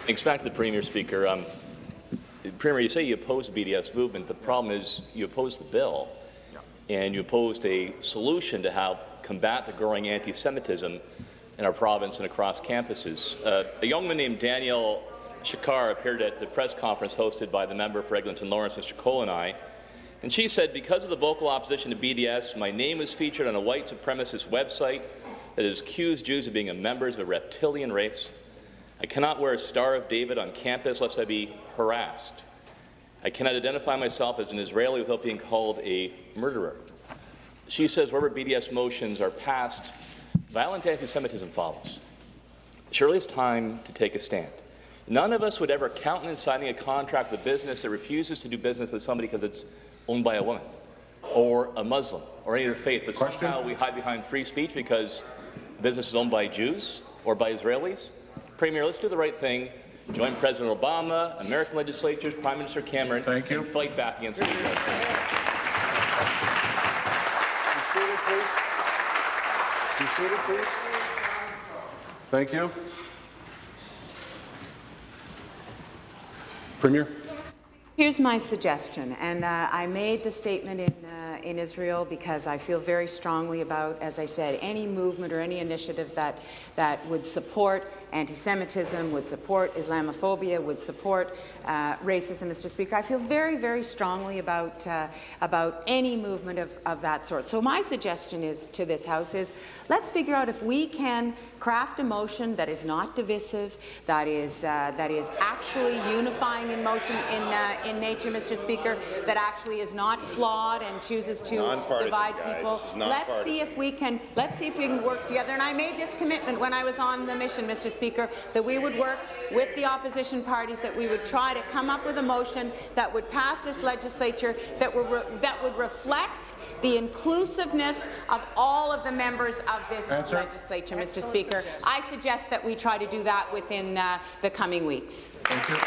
Thanks. Back to the Premier, Speaker. Premier, you say you oppose the BDS movement, but the problem is you oppose the bill, and you opposed a solution to how combat the growing anti-Semitism in our province and across campuses. A young man named Daniel Shakar appeared at the press conference hosted by the member for Eglinton Lawrence, Mr. Cole, and I, and she said, because of the vocal opposition to BDS, my name was featured on a white supremacist website that has accused Jews of being members of a reptilian race. I cannot wear a Star of David on campus lest I be harassed. I cannot identify myself as an Israeli without being called a murderer. She says wherever BDS motions are passed, violent anti-Semitism follows. Surely it's time to take a stand. None of us would ever countenance signing a contract with a business that refuses to do business with somebody because it's owned by a woman or a Muslim or any other faith, but somehow we hide behind free speech because the business is owned by Jews or by Israelis. Premier, let's do the right thing. Join President Obama, American legislatures, Prime Minister Cameron, and fight back against BDS. Be seated, please. Thank you. Premier. Here's my suggestion, and I made the statement in Israel because I feel very strongly about, as I said, any movement or any initiative that would support anti-Semitism, would support Islamophobia, would support racism, Mr. Speaker. I feel very, very strongly about any movement of that sort. So my suggestion is to this House is let's figure out if we can craft a motion that is not divisive, that is actually unifying in motion in nature, Mr. Speaker, that actually is not flawed and chooses to divide people. Let's see if we can work together. And I made this commitment when I was on the mission, Mr. Speaker, that we would work with the opposition parties, that we would try to come up with a motion that would pass this legislature, that would reflect the inclusiveness of all of the members of this legislature, Mr. Speaker. I suggest that we try to do that within the coming weeks. Thank you.